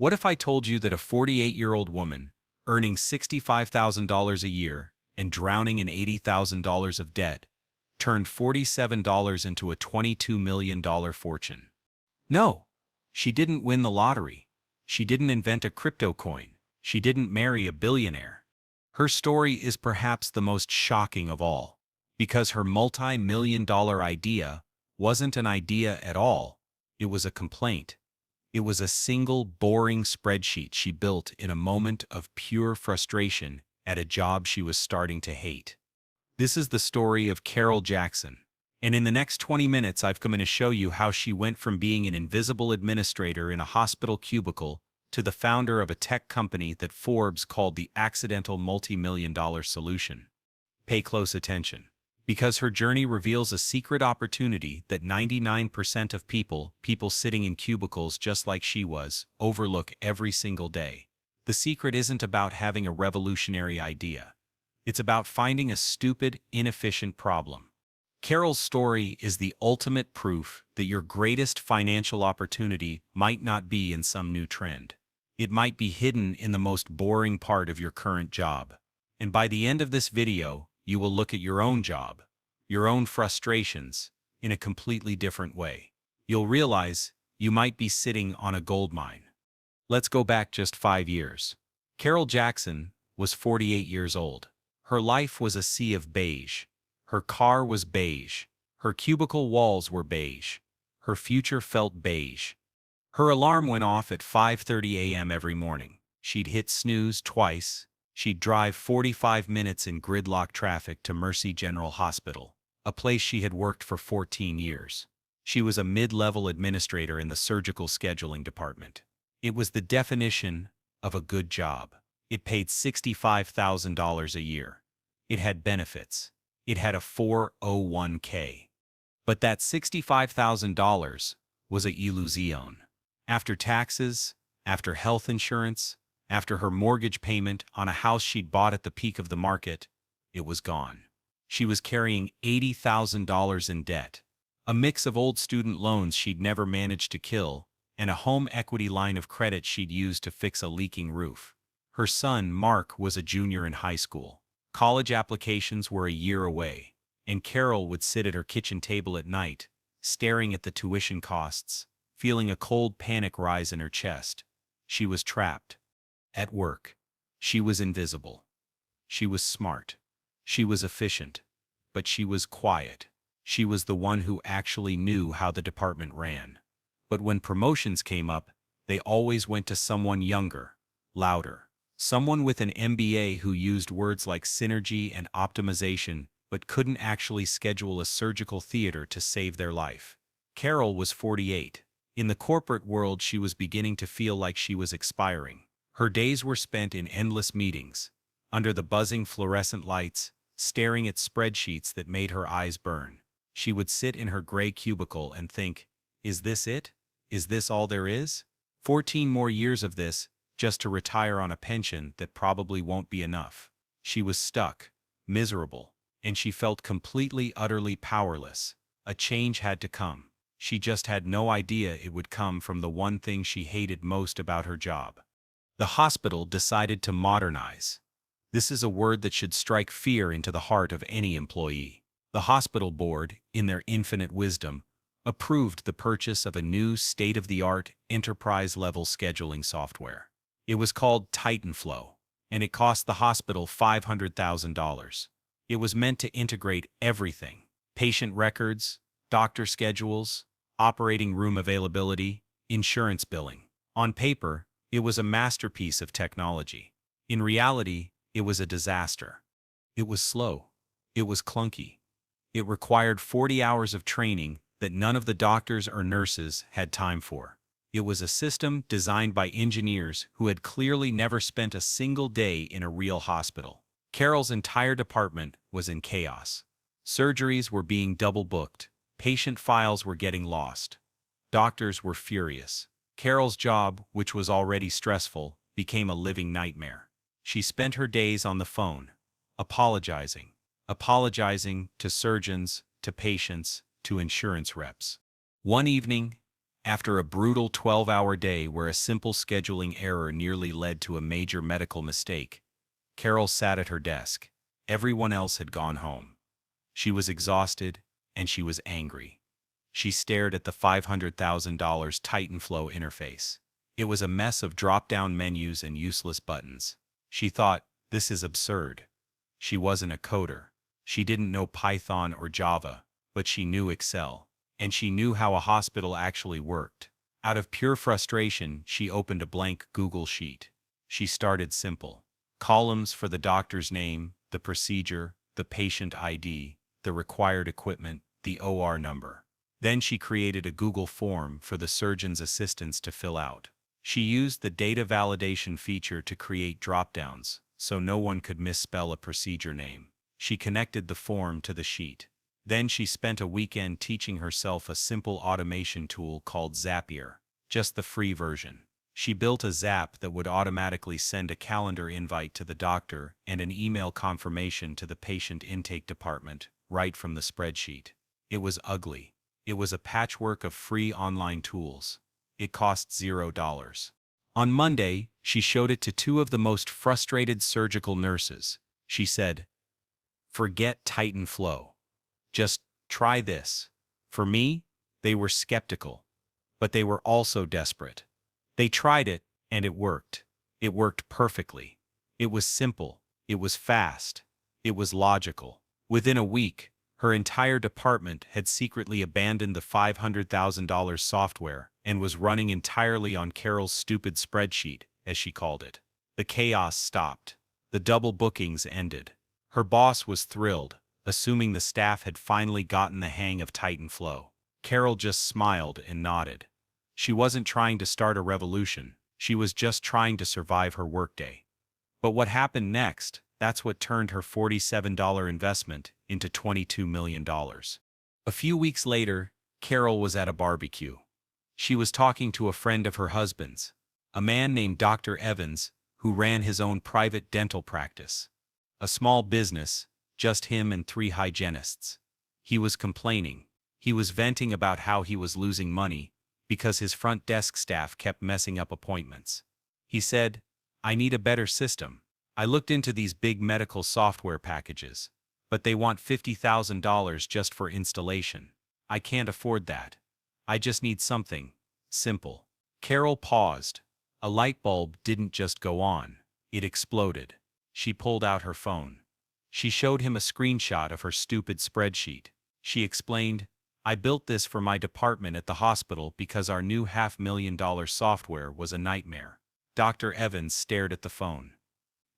What if I told you that a 48-year-old woman, earning $65,000 a year and drowning in $80,000 of debt, turned $47 into a $22 million fortune? No, she didn't win the lottery. She didn't invent a crypto coin. She didn't marry a billionaire. Her story is perhaps the most shocking of all, because her multi-million-dollar idea wasn't an idea at all. It was a complaint. It was a single boring spreadsheet she built in a moment of pure frustration at a job she was starting to hate. This is the story of Carol Jackson. And in the next 20 minutes, I've come in to show you how she went from being an invisible administrator in a hospital cubicle to the founder of a tech company that Forbes called the accidental multi-million-dollar solution. Pay close attention, because her journey reveals a secret opportunity that 99% of people sitting in cubicles just like she was, overlook every single day. The secret isn't about having a revolutionary idea. It's about finding a stupid, inefficient problem. Carol's story is the ultimate proof that your greatest financial opportunity might not be in some new trend. It might be hidden in the most boring part of your current job. And by the end of this video, you will look at your own job, your own frustrations, in a completely different way. You'll realize you might be sitting on a gold mine. Let's go back just 5 years. Carol Jackson was 48 years old. Her life was a sea of beige. Her car was beige. Her cubicle walls were beige. Her future felt beige. Her alarm went off at 5:30 a.m. every morning. She'd hit snooze twice. She'd drive 45 minutes in gridlock traffic to Mercy General Hospital, a place she had worked for 14 years. She was a mid-level administrator in the surgical scheduling department. It was the definition of a good job. It paid $65,000 a year. It had benefits. It had a 401k. But that $65,000 was a illusion. After taxes, after health insurance, after her mortgage payment on a house she'd bought at the peak of the market, it was gone. She was carrying $80,000 in debt, a mix of old student loans she'd never managed to kill, and a home equity line of credit she'd used to fix a leaking roof. Her son, Mark, was a junior in high school. College applications were a year away, and Carol would sit at her kitchen table at night, staring at the tuition costs, feeling a cold panic rise in her chest. She was trapped. At work, she was invisible. She was smart. She was efficient. But she was quiet. She was the one who actually knew how the department ran. But when promotions came up, they always went to someone younger, louder. Someone with an MBA who used words like synergy and optimization but couldn't actually schedule a surgical theater to save their life. Carol was 48. In the corporate world, she was beginning to feel like she was expiring. Her days were spent in endless meetings, under the buzzing fluorescent lights, staring at spreadsheets that made her eyes burn. She would sit in her gray cubicle and think, is this it? Is this all there is? 14 more years of this, just to retire on a pension that probably won't be enough. She was stuck, miserable, and she felt completely, utterly powerless. A change had to come. She just had no idea it would come from the one thing she hated most about her job. The hospital decided to modernize. This is a word that should strike fear into the heart of any employee. The hospital board, in their infinite wisdom, approved the purchase of a new state-of-the-art enterprise-level scheduling software. It was called TitanFlow, and it cost the hospital $500,000. It was meant to integrate everything: patient records, doctor schedules, operating room availability, insurance billing. On paper, it was a masterpiece of technology. In reality, it was a disaster. It was slow. It was clunky. It required 40 hours of training that none of the doctors or nurses had time for. It was a system designed by engineers who had clearly never spent a single day in a real hospital. Carol's entire department was in chaos. Surgeries were being double-booked. Patient files were getting lost. Doctors were furious. Carol's job, which was already stressful, became a living nightmare. She spent her days on the phone, apologizing to surgeons, to patients, to insurance reps. One evening, After a brutal 12-hour day where a simple scheduling error nearly led to a major medical mistake, Carol sat at her desk. Everyone else had gone home. She was exhausted, and she was angry. She stared at the $500,000 Titanflow interface. It was a mess of drop-down menus and useless buttons. She thought, this is absurd. She wasn't a coder. She didn't know Python or Java, but she knew Excel. And she knew how a hospital actually worked. Out of pure frustration, she opened a blank Google sheet. She started simple. Columns for the doctor's name, the procedure, the patient ID, the required equipment, the OR number. Then she created a Google form for the surgeon's assistants to fill out. She used the data validation feature to create dropdowns, so no one could misspell a procedure name. She connected the form to the sheet. Then she spent a weekend teaching herself a simple automation tool called Zapier, just the free version. She built a Zap that would automatically send a calendar invite to the doctor and an email confirmation to the patient intake department, right from the spreadsheet. It was ugly. It was a patchwork of free online tools. It cost $0. On Monday, she showed it to two of the most frustrated surgical nurses. She said, "Forget Titanflow. Just try this." For me, they were skeptical, but they were also desperate. They tried it, and it worked. It worked perfectly. It was simple. It was fast. It was logical. Within a week, her entire department had secretly abandoned the $500,000 software and was running entirely on Carol's stupid spreadsheet, as she called it. The chaos stopped. The double bookings ended. Her boss was thrilled, assuming the staff had finally gotten the hang of Titanflow. Carol just smiled and nodded. She wasn't trying to start a revolution. She was just trying to survive her workday. But what happened next, that's what turned her $47 investment into $22 million. A few weeks later, Carol was at a barbecue. She was talking to a friend of her husband's, a man named Dr. Evans, who ran his own private dental practice. A small business, just him and 3 hygienists. He was complaining. He was venting about how he was losing money because his front desk staff kept messing up appointments. He said, "I need a better system. I looked into these big medical software packages, but they want $50,000 just for installation. I can't afford that. I just need something simple." Carol paused. A light bulb didn't just go on. It exploded. She pulled out her phone. She showed him a screenshot of her stupid spreadsheet. She explained, "I built this for my department at the hospital because our new $500,000 software was a nightmare." Dr. Evans stared at the phone.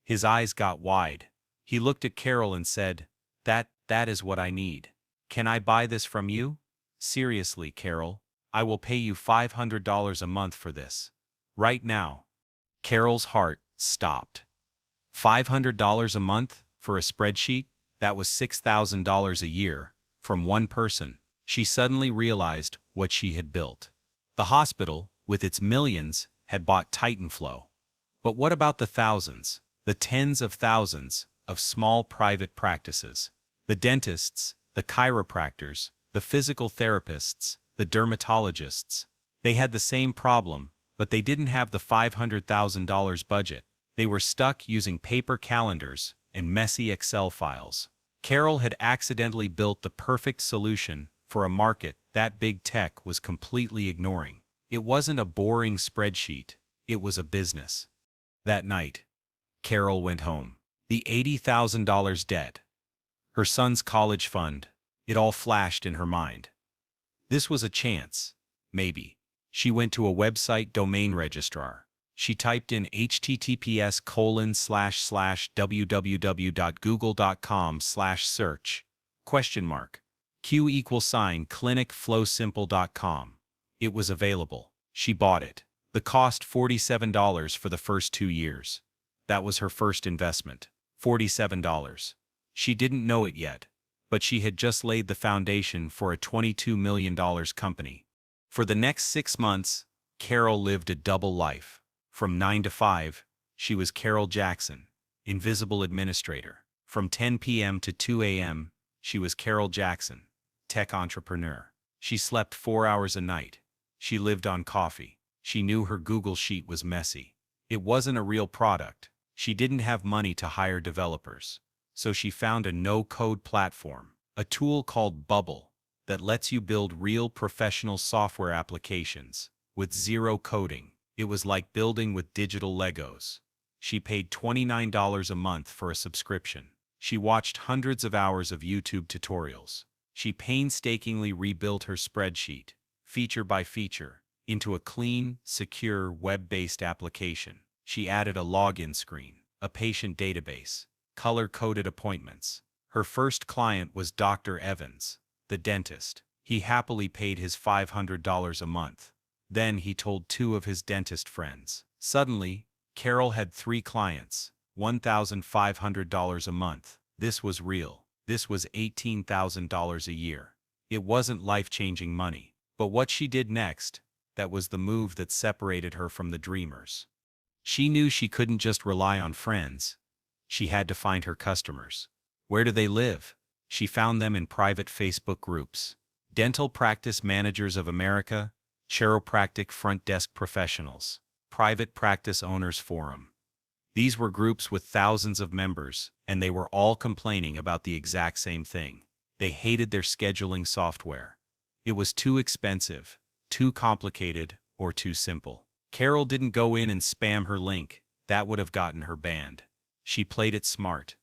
His eyes got wide. He looked at Carol and said, That is what I need. Can I buy this from you?" "Seriously, Carol, I will pay you $500 a month for this. Right now." Carol's heart stopped. $500 a month for a spreadsheet? That was $6,000 a year, from one person. She suddenly realized what she had built. The hospital, with its millions, had bought Titanflow. But what about the thousands, the tens of thousands, of small private practices? The dentists, the chiropractors, the physical therapists, the dermatologists. They had the same problem, but they didn't have the $500,000 budget. They were stuck using paper calendars and messy Excel files. Carol had accidentally built the perfect solution for a market that big tech was completely ignoring. It wasn't a boring spreadsheet, it was a business. That night, Carol went home. The $80,000 debt. Her son's college fund. It all flashed in her mind. This was a chance. Maybe. She went to a website domain registrar. She typed in https://www.google.com/search $Q=clinicflowsimple.com. It was available. She bought it. The cost $47 for the first 2 years. That was her first investment. $47. She didn't know it yet, but she had just laid the foundation for a $22 million company. For the next 6 months, Carol lived a double life. From 9 to 5, she was Carol Jackson, invisible administrator. From 10 p.m. to 2 a.m., she was Carol Jackson, tech entrepreneur. She slept 4 hours a night. She lived on coffee. She knew her Google Sheet was messy. It wasn't a real product. She didn't have money to hire developers. So she found a no-code platform, a tool called Bubble, that lets you build real professional software applications with zero coding. It was like building with digital Legos. She paid $29 a month for a subscription. She watched hundreds of hours of YouTube tutorials. She painstakingly rebuilt her spreadsheet, feature by feature, into a clean, secure, web-based application. She added a login screen, a patient database, color-coded appointments. Her first client was Dr. Evans, the dentist. He happily paid his $500 a month. Then he told two of his dentist friends. Suddenly, Carol had 3 clients, $1,500 a month. This was real. This was $18,000 a year. It wasn't life-changing money. But what she did next, that was the move that separated her from the dreamers. She knew she couldn't just rely on friends. She had to find her customers. Where do they live? She found them in private Facebook groups. Dental Practice Managers of America, Chiropractic Front Desk Professionals, Private Practice Owners Forum. These were groups with thousands of members, and they were all complaining about the exact same thing. They hated their scheduling software. It was too expensive, too complicated, or too simple. Carol didn't go in and spam her link. That would have gotten her banned. She played it smart.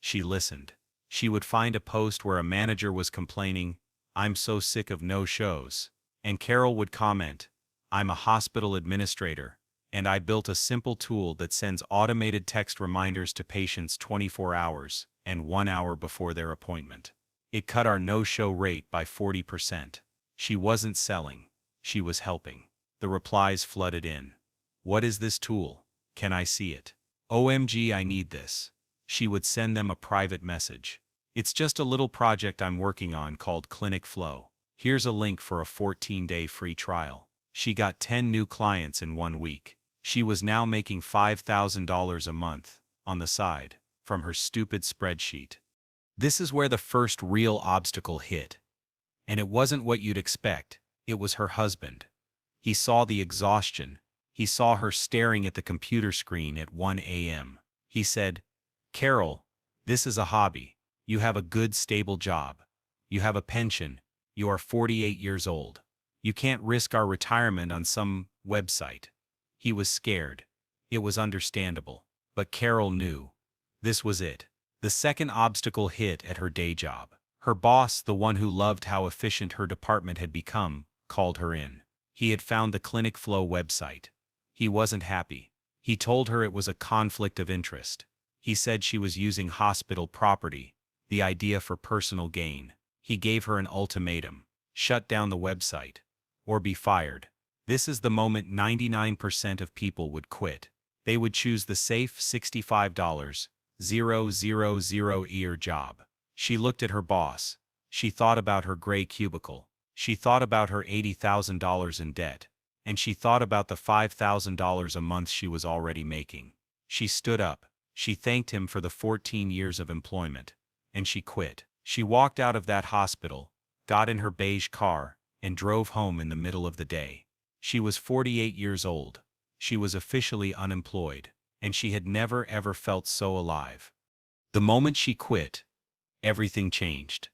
She listened. She would find a post where a manager was complaining, "I'm so sick of no-shows." And Carol would comment, "I'm a hospital administrator, and I built a simple tool that sends automated text reminders to patients 24 hours and 1 hour before their appointment. It cut our no-show rate by 40%. She wasn't selling. She was helping. The replies flooded in. "What is this tool? Can I see it? OMG, I need this." She would send them a private message. "It's just a little project I'm working on called Clinic Flow. Here's a link for a 14-day free trial." She got 10 new clients in 1 week. She was now making $5,000 a month, on the side, from her stupid spreadsheet. This is where the first real obstacle hit. And it wasn't what you'd expect. It was her husband. He saw the exhaustion. He saw her staring at the computer screen at 1 a.m. He said, "Carol, this is a hobby. You have a good, stable job. You have a pension. You are 48 years old. You can't risk our retirement on some website." He was scared. It was understandable. But Carol knew. This was it. The second obstacle hit at her day job. Her boss, the one who loved how efficient her department had become, called her in. He had found the Clinic Flow website. He wasn't happy. He told her it was a conflict of interest. He said she was using hospital property, the idea for personal gain. He gave her an ultimatum: shut down the website, or be fired. This is the moment 99% of people would quit. They would choose the safe $65,000 job. She looked at her boss. She thought about her gray cubicle. She thought about her $80,000 in debt. And she thought about the $5,000 a month she was already making. She stood up. She thanked him for the 14 years of employment. And she quit. She walked out of that hospital, got in her beige car, and drove home in the middle of the day. She was 48 years old. She was officially unemployed, and she had never ever felt so alive. The moment she quit, everything changed.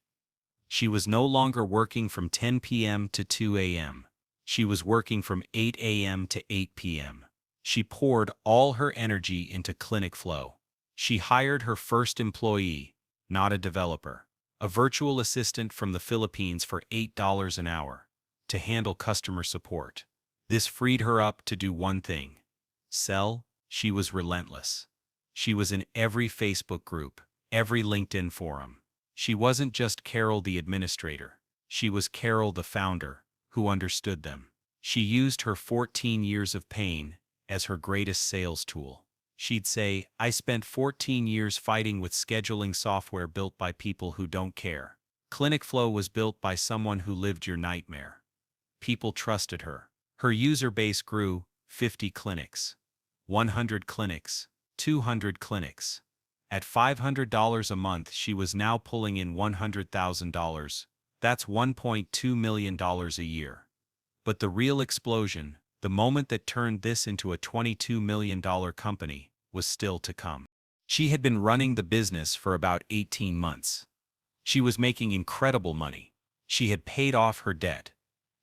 She was no longer working from 10 p.m. to 2 a.m. She was working from 8 a.m. to 8 p.m. She poured all her energy into Clinic Flow. She hired her first employee, not a developer, a virtual assistant from the Philippines for $8 an hour, to handle customer support. This freed her up to do one thing: sell. She was relentless. She was in every Facebook group, every LinkedIn forum. She wasn't just Carol the administrator. She was Carol the founder, who understood them. She used her 14 years of pain as her greatest sales tool. She'd say, "I spent 14 years fighting with scheduling software built by people who don't care. Clinic Flow was built by someone who lived your nightmare." People trusted her. Her user base grew: 50 clinics, 100 clinics, 200 clinics. At $500 a month, she was now pulling in $100,000. That's $1.2 million a year. But the real explosion, the moment that turned this into a $22 million company, was still to come. She had been running the business for about 18 months. She was making incredible money. She had paid off her debt.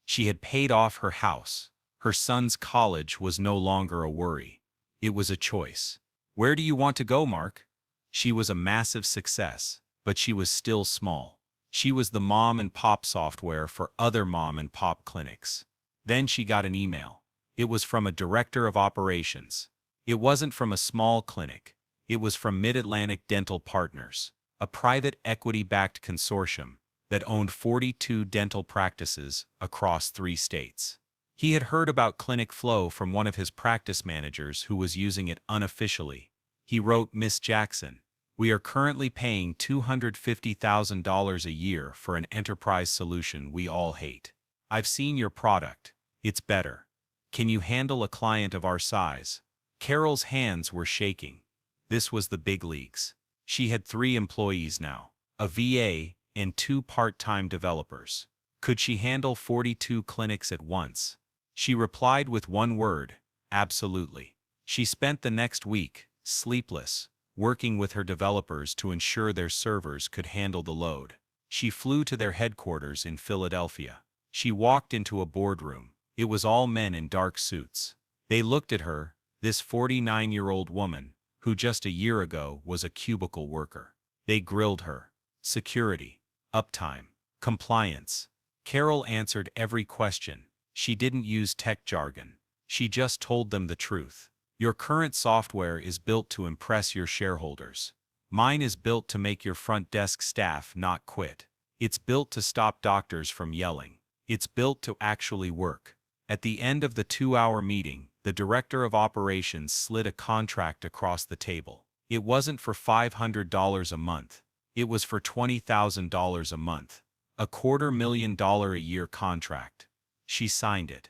She had paid off her house. Her son's college was no longer a worry. It was a choice. Where do you want to go, Mark? She was a massive success, but she was still small. She was the mom and pop software for other mom and pop clinics. Then she got an email. It was from a director of operations. It wasn't from a small clinic. It was from Mid-Atlantic Dental Partners, a private equity-backed consortium that owned 42 dental practices across 3 states. He had heard about Clinic Flow from one of his practice managers who was using it unofficially. He wrote, "Miss Jackson, we are currently paying $250,000 a year for an enterprise solution we all hate. I've seen your product. It's better. Can you handle a client of our size?" Carol's hands were shaking. This was the big leagues. She had 3 employees now, a VA, and 2 part-time developers. Could she handle 42 clinics at once? She replied with one word: absolutely. She spent the next week, sleepless, working with her developers to ensure their servers could handle the load. She flew to their headquarters in Philadelphia. She walked into a boardroom. It was all men in dark suits. They looked at her, this 49-year-old woman, who just a year ago was a cubicle worker. They grilled her. Security, uptime, compliance. Carol answered every question. She didn't use tech jargon. She just told them the truth. Your current software is built to impress your shareholders. Mine is built to make your front desk staff not quit. It's built to stop doctors from yelling. It's built to actually work. At the end of the 2-hour meeting, the director of operations slid a contract across the table. It wasn't for $500 a month. It was for $20,000 a month. A $250,000 a year contract. She signed it.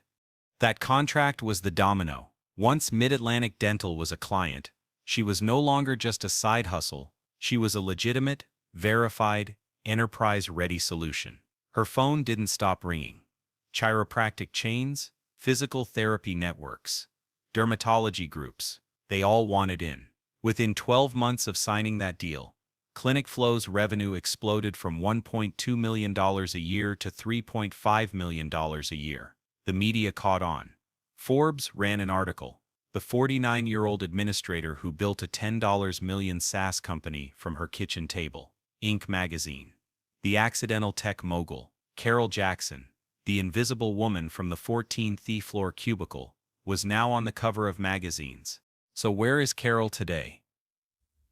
That contract was the domino. Once Mid-Atlantic Dental was a client, she was no longer just a side hustle. She was a legitimate, verified, enterprise-ready solution. Her phone didn't stop ringing. Chiropractic chains, physical therapy networks, dermatology groups, they all wanted in. Within 12 months of signing that deal, Clinic Flow's revenue exploded from $1.2 million a year to $3.5 million a year. The media caught on. Forbes ran an article. The 49-year-old administrator who built a $10 million SaaS company from her kitchen table. Inc. magazine. The accidental tech mogul, Carol Jackson, the invisible woman from the 14th floor cubicle, was now on the cover of magazines. So where is Carol today?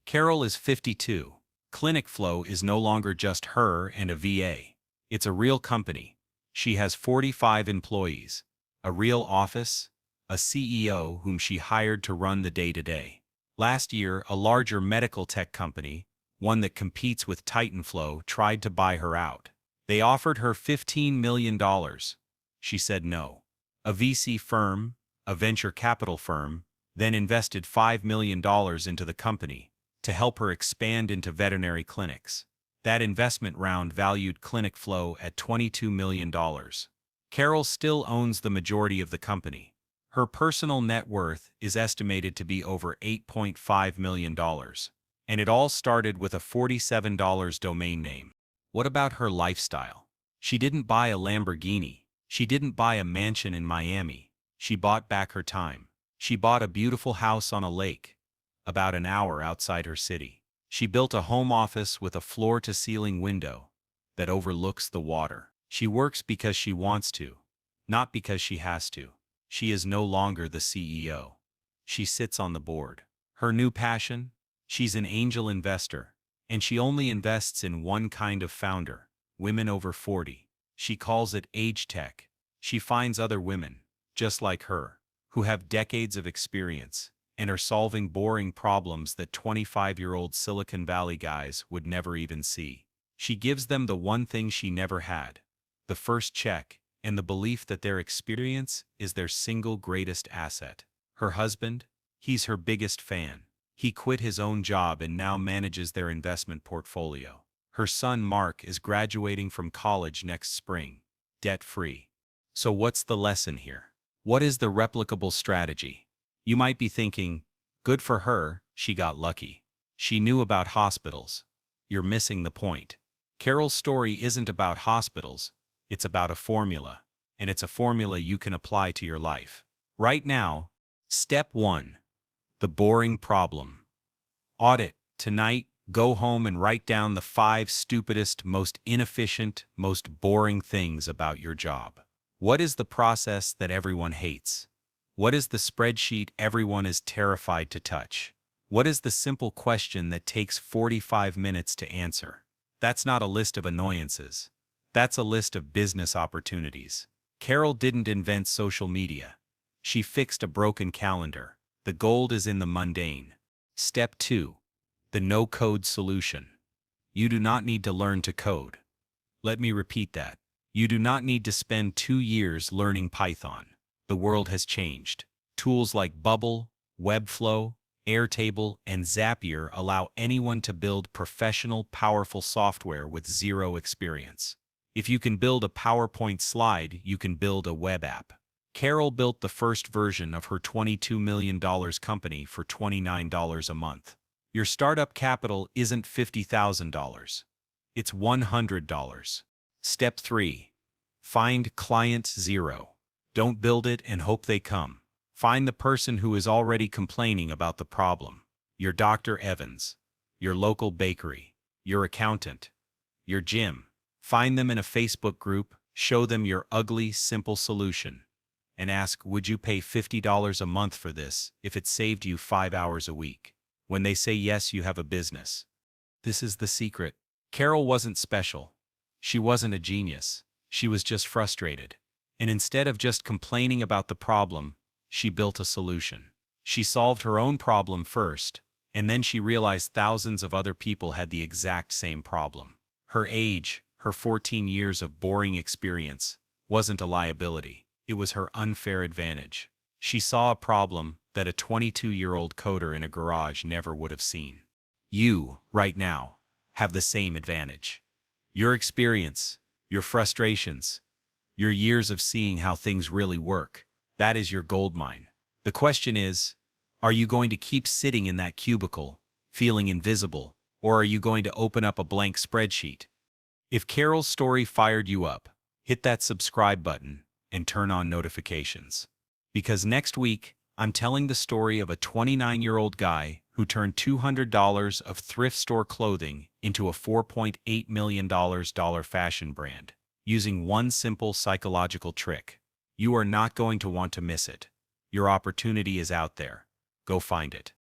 Carol is 52. Clinic Flow is no longer just her and a VA. It's a real company. She has 45 employees, a real office, a CEO whom she hired to run the day-to-day. Last year, a larger medical tech company, one that competes with Titanflow, tried to buy her out. They offered her $15 million. She said no. A VC firm, a venture capital firm, then invested $5 million into the company to help her expand into veterinary clinics. That investment round valued Clinic Flow at $22 million. Carol still owns the majority of the company. Her personal net worth is estimated to be over $8.5 million. And it all started with a $47 domain name. What about her lifestyle? She didn't buy a Lamborghini. She didn't buy a mansion in Miami. She bought back her time. She bought a beautiful house on a lake, about an hour outside her city. She built a home office with a floor-to-ceiling window that overlooks the water. She works because she wants to, not because she has to. She is no longer the CEO. She sits on the board. Her new passion? She's an angel investor, and she only invests in one kind of founder, women over 40. She calls it age tech. She finds other women, just like her, who have decades of experience and are solving boring problems that 25-year-old Silicon Valley guys would never even see. She gives them the one thing she never had, the first check, and the belief that their experience is their single greatest asset. Her husband? He's her biggest fan. He quit his own job and now manages their investment portfolio. Her son Mark is graduating from college next spring, debt-free. So what's the lesson here? What is the replicable strategy? You might be thinking, good for her, she got lucky. She knew about hospitals. You're missing the point. Carol's story isn't about hospitals, it's about a formula, and it's a formula you can apply to your life. Right now, step 1. The boring problem. Audit. Tonight, go home and write down the 5 stupidest, most inefficient, most boring things about your job. What is the process that everyone hates? What is the spreadsheet everyone is terrified to touch? What is the simple question that takes 45 minutes to answer? That's not a list of annoyances. That's a list of business opportunities. Carol didn't invent social media. She fixed a broken calendar. The gold is in the mundane. Step 2. The no-code solution. You do not need to learn to code. Let me repeat that. You do not need to spend 2 years learning Python. The world has changed. Tools like Bubble, Webflow, Airtable, and Zapier allow anyone to build professional, powerful software with zero experience. If you can build a PowerPoint slide, you can build a web app. Carol built the first version of her $22 million company for $29 a month. Your startup capital isn't $50,000. It's $100. Step 3. Find client zero. Don't build it and hope they come. Find the person who is already complaining about the problem. Your Dr. Evans, your local bakery, your accountant, your gym. Find them in a Facebook group, show them your ugly, simple solution, and ask, would you pay $50 a month for this if it saved you 5 hours a week? When they say yes, you have a business. This is the secret. Carol wasn't special. She wasn't a genius. She was just frustrated. And instead of just complaining about the problem, she built a solution. She solved her own problem first, and then she realized thousands of other people had the exact same problem. Her age, her 14 years of boring experience, wasn't a liability. It was her unfair advantage. She saw a problem that a 22-year-old coder in a garage never would have seen. You, right now, have the same advantage. Your experience, your frustrations, your years of seeing how things really work, that is your goldmine. The question is, are you going to keep sitting in that cubicle, feeling invisible, or are you going to open up a blank spreadsheet? If Carol's story fired you up, hit that subscribe button and turn on notifications. Because next week, I'm telling the story of a 29-year-old guy who turned $200 of thrift store clothing into a $4.8 million fashion brand, using one simple psychological trick. You are not going to want to miss it. Your opportunity is out there. Go find it.